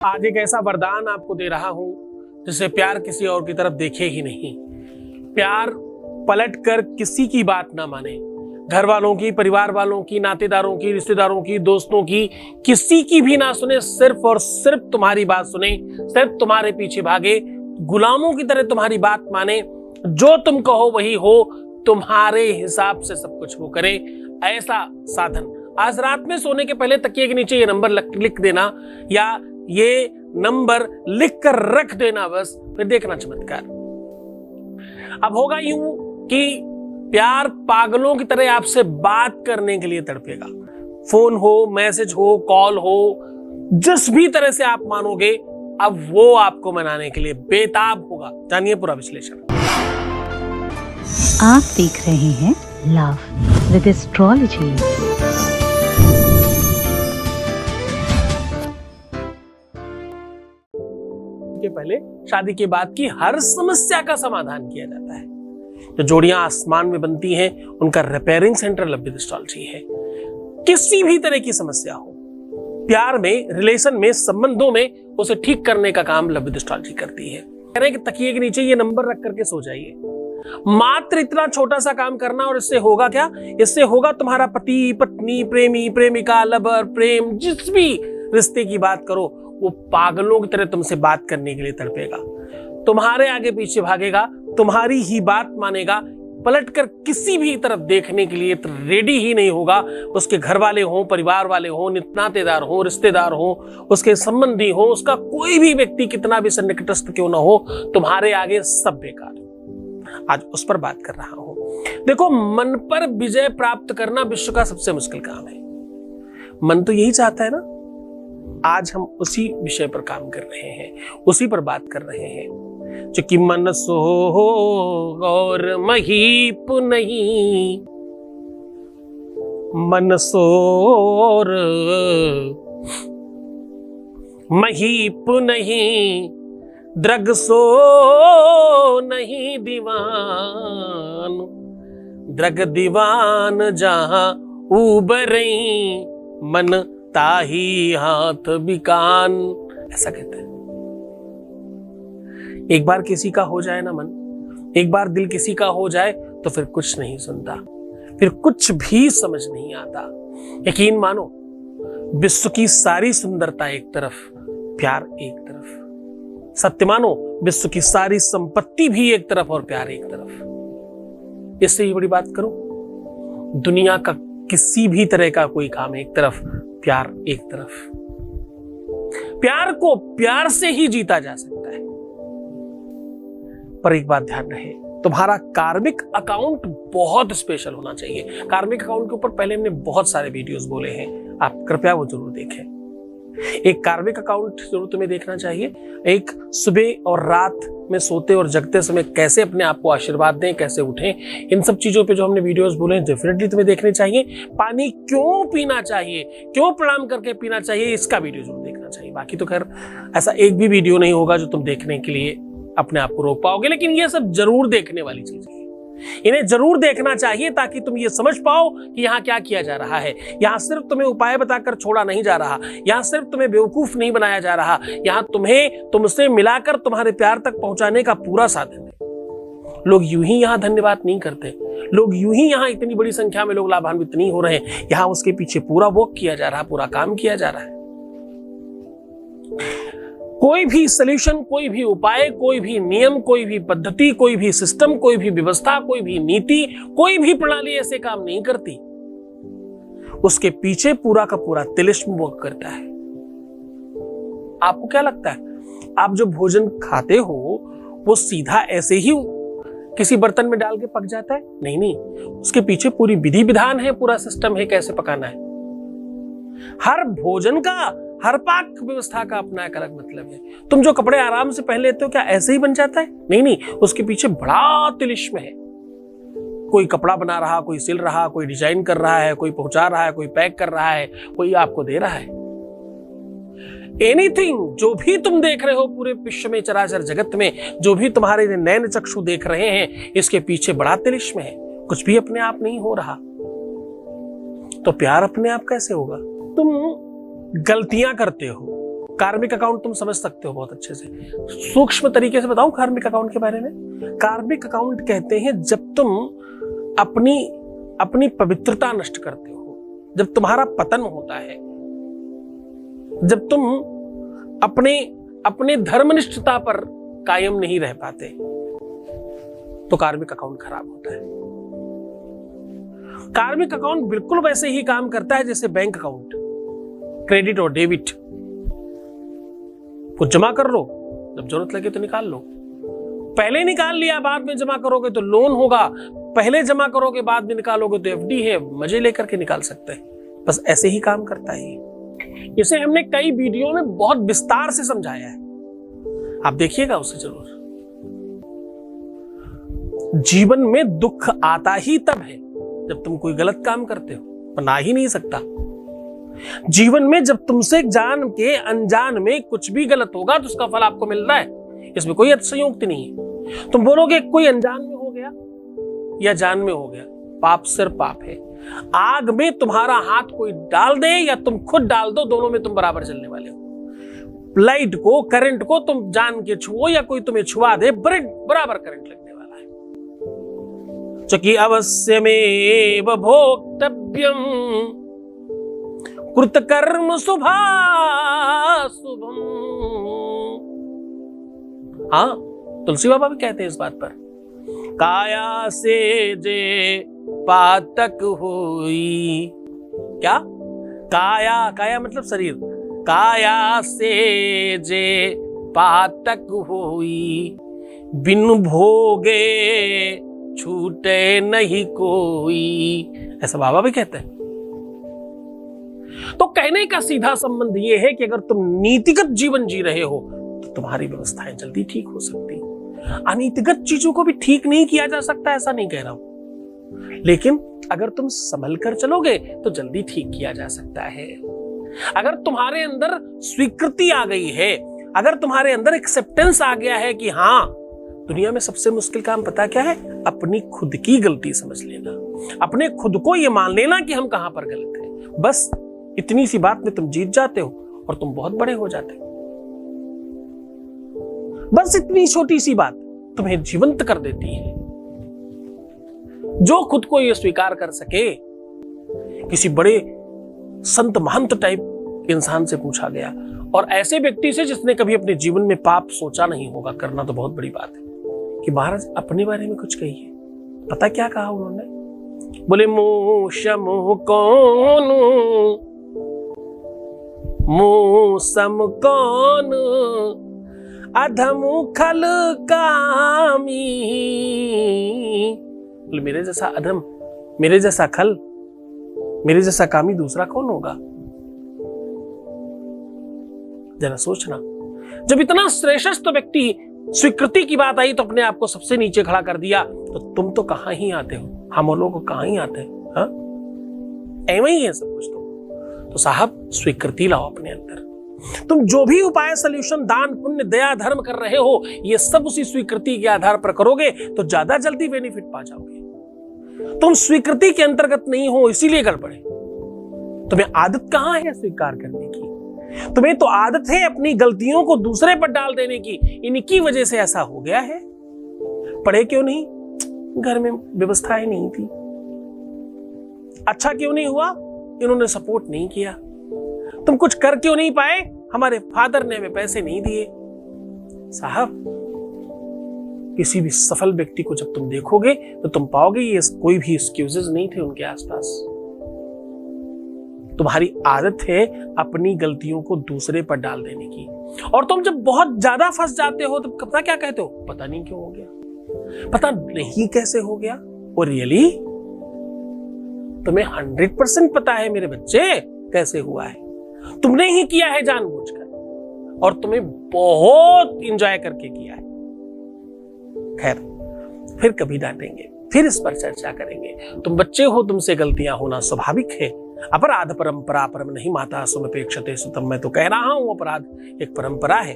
आज एक ऐसा वरदान आपको दे रहा हूं जिससे प्यार किसी और की तरफ देखे ही नहीं। प्यार पलट कर किसी की बात ना माने, घर वालों की, परिवार वालों की, नातेदारों की, रिश्तेदारों की, दोस्तों की, किसी की भी ना सुने, सिर्फ और सिर्फ तुम्हारी बात सुने, सिर्फ तुम्हारे पीछे भागे, गुलामों की तरह तुम्हारी बात माने, जो तुम कहो वही हो, तुम्हारे हिसाब से सब कुछ वो करे। ऐसा साधन आज रात में सोने के पहले तकिए के नीचे ये नंबर लिख देना, या ये नंबर लिख कर रख देना, बस फिर देखना चमत्कार। अब होगा यूं कि प्यार पागलों की तरह आपसे बात करने के लिए तड़पेगा। फोन हो, मैसेज हो, कॉल हो, जिस भी तरह से आप मानोगे, अब वो आपको मनाने के लिए बेताब होगा। जानिए पूरा विश्लेषण। आप देख रहे हैं लव विद एस्ट्रोलॉजी। के पहले शादी के बाद की हर समस्या का समाधान किया जाता है। जो जोड़ियां आसमान में बनती हैं, उनका repairing centre love with astrology है। किसी भी तरह की समस्या हो, प्यार में, रिलेशन में, संबंधों में, उसे ठीक करने का काम लव विद एस्ट्रोलॉजी करती है। कह रहे हैं कि तकिए के नीचे ये नंबर रख करके सो जाइए। मात्र इतना छोटा सा काम करना, और इससे होगा क्या? इससे होगा तुम्हारा पति, पत्नी, प्रेमी, प्रेमिका, लवर, प्रेम, जिस भी रिश्ते की बात करो, वो पागलों की तरह तुमसे बात करने के लिए तड़पेगा, तुम्हारे आगे पीछे भागेगा, तुम्हारी ही बात मानेगा, पलटकर किसी भी तरफ देखने के लिए रेडी ही नहीं होगा। उसके घर वाले हों, परिवार वाले हों, नातेदार हों, रिश्तेदार हों, उसके संबंधी हों, उसका कोई भी व्यक्ति कितना भी सन्निकटस्थ क्यों ना हो, तुम्हारे आगे सब बेकार। आज उस पर बात कर रहा हूं। देखो, मन पर विजय प्राप्त करना विश्व का सबसे मुश्किल काम है। मन तो यही चाहता है ना। आज हम उसी विषय पर काम कर रहे हैं, उसी पर बात कर रहे हैं। चूंकि मन सो और महीप नहीं, मन सो और महीप नहीं, द्रग सो नहीं दीवान, द्रग दीवान जहां उबरई, मन ताही हाथ बिकान, ऐसा कहते हैं। एक बार किसी का हो जाए ना मन, एक बार दिल किसी का हो जाए, तो फिर कुछ नहीं सुनता, फिर कुछ भी समझ नहीं आता। यकीन मानो, विश्व की सारी सुंदरता एक तरफ, प्यार एक तरफ। सत्य मानो, विश्व की सारी संपत्ति भी एक तरफ और प्यार एक तरफ। इससे ही बड़ी बात करो, दुनिया का किसी भी तरह का कोई काम एक तरफ, प्यार एक तरफ। प्यार को प्यार से ही जीता जा सकता है। पर एक बात ध्यान रहे, तुम्हारा कार्मिक अकाउंट बहुत स्पेशल होना चाहिए। कार्मिक अकाउंट के ऊपर पहले हमने बहुत सारे वीडियोस बोले हैं, आप कृपया वो जरूर देखें। एक कार्मिक अकाउंट जरूर तुम्हें देखना चाहिए। एक, सुबह और रात में सोते और जगते समय कैसे अपने आप को आशीर्वाद दें, कैसे उठें, इन सब चीजों पे जो हमने वीडियोस बोले हैं डेफिनेटली तुम्हें देखने चाहिए। पानी क्यों पीना चाहिए, क्यों प्रणाम करके पीना चाहिए, इसका वीडियो जरूर देखना चाहिए। बाकी तो खैर ऐसा एक भी वीडियो नहीं होगा जो तुम देखने के लिए अपने आप को रोक पाओगे, लेकिन ये सब जरूर देखने वाली चीज है। इन्हें जरूर देखना चाहिए ताकि तुम ये समझ पाओ कि यहाँ क्या किया जा रहा है। यहाँ सिर्फ तुम्हें उपाय बताकर छोड़ा नहीं जा रहा, यहाँ सिर्फ तुम्हें बेवकूफ नहीं बनाया जा रहा, यहाँ तुम्हें तुमसे मिलाकर तुम्हारे प्यार तक पहुंचाने का पूरा साधन है। लोग यूं ही यहाँ धन्यवाद नहीं करते, लोग यूं ही यहाँ इतनी बड़ी संख्या में लोग लाभान्वित नहीं हो रहे हैं। यहाँ उसके पीछे पूरा वर्क किया जा रहा, पूरा काम किया जा रहा है। कोई भी सॉल्यूशन, कोई भी उपाय, कोई भी नियम, कोई भी पद्धति, कोई भी सिस्टम, कोई भी व्यवस्था, कोई भी नीति, कोई भी प्रणाली ऐसे काम नहीं करती। उसके पीछे पूरा का पूरा तिलिस्म वर्क करता है। आपको क्या लगता है, आप जो भोजन खाते हो वो सीधा ऐसे ही किसी बर्तन में डाल के पक जाता है? नहीं नहीं, उसके पीछे पूरी विधि विधान है, पूरा सिस्टम है कैसे पकाना है। हर भोजन का, हर पाक व्यवस्था का अपना एक अलग मतलब है। तुम जो कपड़े आराम से पहन लेते हो, क्या ऐसे ही बन जाता है? नहीं नहीं, उसके पीछे बड़ा तिलिस्म है। कोई कपड़ा बना रहा, कोई सिल रहा, कोई डिजाइन कर रहा है, कोई पहुंचा रहा है, कोई पैक कर रहा है, कोई आपको दे रहा है। एनीथिंग, जो भी तुम देख रहे हो पूरे विश्व में, चराचर जगत में, जो भी तुम्हारे नैन चक्षु देख रहे हैं, इसके पीछे बड़ा तिलिस्म है। कुछ भी अपने आप नहीं हो रहा। तो प्यार अपने आप कैसे होगा? तुम गलतियां करते हो, कार्मिक अकाउंट तुम समझ सकते हो बहुत अच्छे से। सूक्ष्म तरीके से बताऊं कार्मिक अकाउंट के बारे में। कार्मिक अकाउंट कहते हैं जब तुम अपनी पवित्रता नष्ट करते हो, जब तुम्हारा पतन होता है, जब तुम अपने धर्मनिष्ठता पर कायम नहीं रह पाते, तो कार्मिक अकाउंट खराब होता है। कार्मिक अकाउंट बिल्कुल वैसे ही काम करता है जैसे बैंक अकाउंट, क्रेडिट और डेबिट। कुछ जमा कर लो, जब जरूरत लगे तो निकाल लो। पहले निकाल लिया बाद में जमा करोगे तो लोन होगा, पहले जमा करोगे बाद में निकालोगे तो एफडी है, मजे लेकर के निकाल सकते हैं। बस ऐसे ही काम करता है। इसे हमने कई वीडियो में बहुत विस्तार से समझाया है, आप देखिएगा उसे जरूर। जीवन में दुख आता ही तब है जब तुम कोई गलत काम करते हो, बना ही नहीं सकता। जीवन में जब तुमसे जान के अनजान में कुछ भी गलत होगा तो उसका फल आपको मिल रहा है, इसमें कोई अतिशयोक्ति नहीं है। तुम बोलोगे कोई अनजान में हो गया या जान में हो गया, पाप सिर्फ पाप है। आग में तुम्हारा हाथ कोई डाल दे या तुम खुद डाल दो, दोनों में तुम बराबर जलने वाले हो। लाइट को, करंट को तुम जान के छुओ या कोई तुम्हें छुआ दे, बराबर करंट लगने वाला है। चूंकि अवश्यमेव भोक्तव्यम कृतकर्म शुभाशुभम। हाँ, तुलसी बाबा भी कहते हैं इस बात पर, काया से जे पातक हुई। क्या? काया मतलब शरीर। काया से जे पातक हुई, बिन भोगे छूटे नहीं कोई। ऐसा बाबा भी कहते हैं। तो कहने का सीधा संबंध यह है कि अगर तुम नीतिगत जीवन जी रहे हो तो तुम्हारी व्यवस्थाएं जल्दी ठीक हो सकती। अनीतिगत चीजों को भी ठीक नहीं किया जा सकता, ऐसा नहीं कह रहा हूं, लेकिन अगर तुम संभल कर चलोगे तो जल्दी ठीक किया जा सकता है। अगर तुम्हारे अंदर स्वीकृति आ गई है, अगर तुम्हारे अंदर एक्सेप्टेंस आ गया है कि हाँ, दुनिया में सबसे मुश्किल काम पता क्या है? अपनी खुद की गलती समझ लेना, अपने खुद को यह मान लेना कि हम कहां पर गलत हैं। बस इतनी सी बात में तुम जीत जाते हो और तुम बहुत बड़े हो जाते हो। बस इतनी छोटी सी बात तुम्हें जीवंत कर देती है। जो खुद को यह स्वीकार कर सके, किसी बड़े संत महंत टाइप इंसान से पूछा गया, और ऐसे व्यक्ति से जिसने कभी अपने जीवन में पाप सोचा नहीं होगा, करना तो बहुत बड़ी बात है, कि महाराज अपने बारे में कुछ कहिए। पता क्या कहा उन्होंने? बोले मोशम कौन, मोसम कौन, अधम खल कामी। बोले मेरे जैसा अधम, मेरे जैसा खल, मेरे जैसा कामी दूसरा कौन होगा? जरा सोचना। जब इतना श्रेष्ठ व्यक्ति, स्वीकृति की बात आई तो अपने आप को सबसे नीचे खड़ा कर दिया, तो तुम तो कहां ही आते हो, हम लोग कहां ही आते हैं। हाँ, ऐਵੇਂ ही है सब कुछ। तो साहब स्वीकृति लाओ अपने अंदर। तुम जो भी उपाय, सॉल्यूशन, दान, पुण्य, दया, धर्म कर रहे हो, ये सब उसी स्वीकृति के आधार पर करोगे तो ज्यादा जल्दी बेनिफिट पा जाओगे। तुम स्वीकृति के अंतर्गत नहीं हो, इसीलिए गड़बड़े। तुम्हें आदत कहां है स्वीकार करने की? तुम्हें तो आदत है अपनी गलतियों को दूसरे पर डाल देने की। इनकी वजह से ऐसा हो गया है। पढ़े क्यों नहीं? घर में व्यवस्थाएं नहीं थी। अच्छा क्यों नहीं हुआ? इन्होंने सपोर्ट नहीं किया। तुम कुछ कर क्यों नहीं पाए? हमारे फादर ने हमें पैसे नहीं दिए। साहब, किसी भी सफल व्यक्ति को जब तुम देखोगे तो तुम पाओगे ये कोई भी एक्सक्यूजेस नहीं थे उनके आसपास। तुम्हारी आदत है अपनी गलतियों को दूसरे पर डाल देने की, और तुम जब बहुत ज्यादा फंस जाते हो तो पता क्या कहते हो? पता नहीं क्यों हो गया, पता नहीं कैसे हो गया। और रियली तुम्हें 100% पता है मेरे बच्चे कैसे हुआ है। तुमने ही किया है जानबूझकर, और तुम्हें बहुत एंजॉय करके किया है। खैर, फिर कभी डांटेंगे, फिर इस पर चर्चा करेंगे। तुम बच्चे हो, तुमसे गलतियां होना स्वाभाविक है। अपराध परंपरा परम नहीं माता सुमपेक्षते सुतम। मैं तो कह रहा हूं अपराध एक परंपरा है,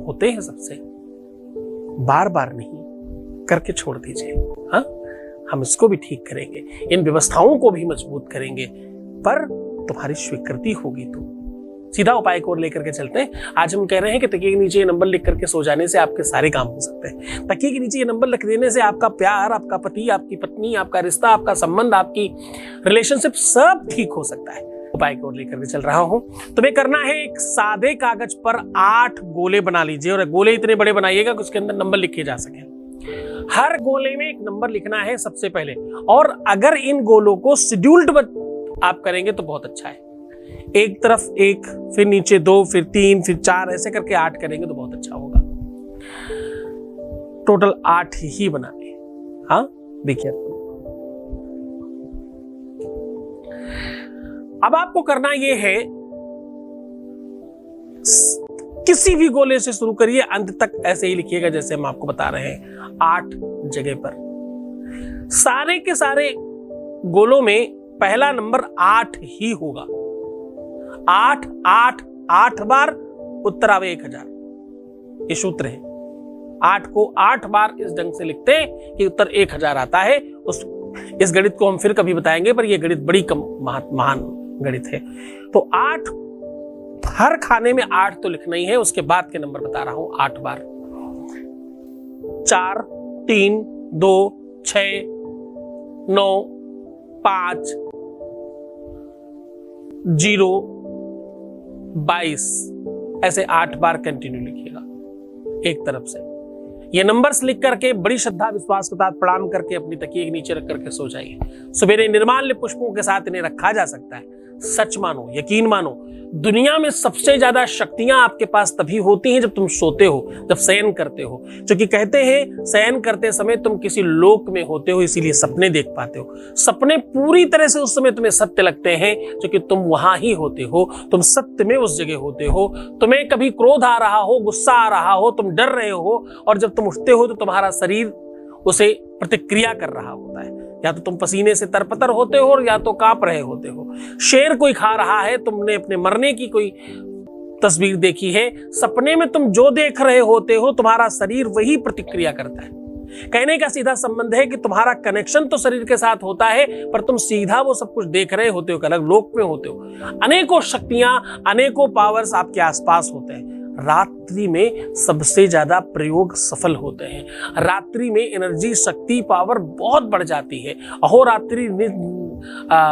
होते हैं सबसे, बार बार नहीं, करके छोड़ दीजिए। हाँ, हम इसको भी ठीक करेंगे, इन व्यवस्थाओं को भी मजबूत करेंगे, पर तुम्हारी स्वीकृति होगी तो सीधा उपाय को लेकर के चलते हैं। आज हम कह रहे हैं कि तकिए के नीचे ये नंबर लिख करके सो जाने से आपके सारे काम हो सकते हैं। तकिए के नीचे ये नंबर लिख देने से आपका प्यार, आपका पति, आपकी पत्नी, आपका रिश्ता, आपका संबंध, आपकी रिलेशनशिप सब ठीक हो सकता है। उपाय को लेकर के चल रहा हूं। तुम्हें करना है, एक सादे कागज पर 8 गोले बना लीजिए और गोले इतने बड़े बनाइएगा कि उसके अंदर नंबर लिखे जा सके। हर गोले में एक नंबर लिखना है सबसे पहले, और अगर इन गोलों को शेड्यूल्ड आप करेंगे तो बहुत अच्छा है। एक तरफ 1, फिर नीचे 2, फिर 3, फिर 4, ऐसे करके 8 करेंगे तो बहुत अच्छा होगा। टोटल 8 ही बनाने। हाँ, देखिए अब आपको करना यह है, किसी भी गोले से शुरू करिए, अंत तक ऐसे ही लिखिएगा जैसे हम आपको बता रहे हैं। 8 जगह पर सारे के सारे गोलों में पहला नंबर 8 ही होगा। 8 8 8 बार उत्तर आवे 1000, ये सूत्र है। 8 को 8 बार इस ढंग से लिखते हैं कि उत्तर 1000 आता है। इस गणित को हम फिर कभी बताएंगे, पर यह गणित बड़ी महान गणित है। तो 8, हर खाने में 8 तो लिखना ही है। उसके बाद के नंबर बता रहा हूं 8 बार। 4 3 2 6 9 5 0 22, ऐसे 8 बार कंटिन्यू लिखिएगा एक तरफ से। ये नंबर्स लिख करके बड़ी श्रद्धा विश्वास के साथ प्रणाम करके अपनी तकिए के नीचे रख करके सो जाइए। सवेरे निर्माल्य पुष्पों के साथ इन्हें रखा जा सकता है। सच मानो, यकीन मानो, दुनिया में सबसे ज्यादा शक्तियां आपके पास तभी होती हैं जब तुम सोते हो, जब शयन करते हो। क्योंकि कहते हैं शयन करते समय तुम किसी लोक में होते हो, इसीलिए सपने देख पाते हो। सपने पूरी तरह से उस समय तुम्हें सत्य लगते हैं क्योंकि तुम वहां ही होते हो, तुम सत्य में उस जगह होते हो। तुम्हें कभी क्रोध आ रहा हो, गुस्सा आ रहा हो, तुम डर रहे हो, और जब तुम उठते हो तो तुम्हारा शरीर उसे प्रतिक्रिया कर रहा होता है। या तो तुम पसीने से तरपतर होते हो और या तो कांप रहे होते हो। शेर कोई खा रहा है, तुमने अपने मरने की कोई तस्वीर देखी है, सपने में तुम जो देख रहे होते हो तुम्हारा शरीर वही प्रतिक्रिया करता है। कहने का सीधा संबंध है कि तुम्हारा कनेक्शन तो शरीर के साथ होता है, पर तुम सीधा वो सब कुछ देख रहे होते हो, अलग लोक में होते हो। अनेकों शक्तियां, अनेकों पावर्स आपके आसपास होते हैं। रात्रि में सबसे ज्यादा प्रयोग सफल होते हैं। रात्रि में एनर्जी, शक्ति, पावर बहुत बढ़ जाती है। अहोरात्रि,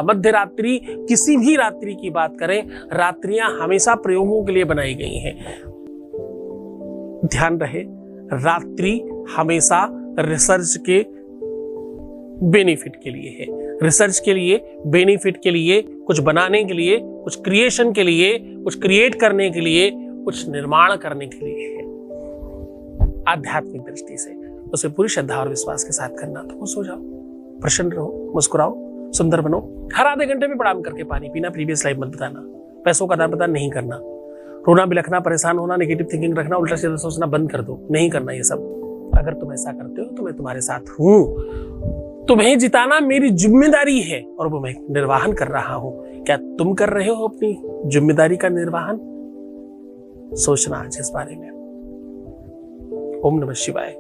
मध्य रात्रि, किसी भी रात्रि की बात करें, रात्रियां हमेशा प्रयोगों के लिए बनाई गई हैं। ध्यान रहे, रात्रि हमेशा रिसर्च के बेनिफिट के लिए है। रिसर्च के लिए, बेनिफिट के लिए, कुछ बनाने के लिए, कुछ क्रिएशन के लिए, कुछ क्रिएट करने के लिए, कुछ निर्माण करने के लिए है। आध्यात्मिक दृष्टि से उसे पूरी श्रद्धा और विश्वास के साथ करना। तो खुश हो जाओ, प्रसन्न रहो, मुस्कुराओ, सुंदर बनो। हर आधे घंटे में प्रणाम करके पानी पीना, प्रीवियस लाइफ मत बताना, पैसों का दान प्रदान नहीं करना, रोना बिलखना, परेशान होना, नेगेटिव थिंकिंग रखना, उल्टा सीधा सोचना बंद कर दो, नहीं करना ये सब। अगर तुम ऐसा करते हो तो मैं तुम्हारे साथ हूं। तुम्हें जिताना मेरी जिम्मेदारी है और वो मैं निर्वाहन कर रहा हूं। क्या तुम कर रहे हो अपनी जिम्मेदारी का निर्वाहन? सोचना आज इस बारे में। ओम नमः शिवाय।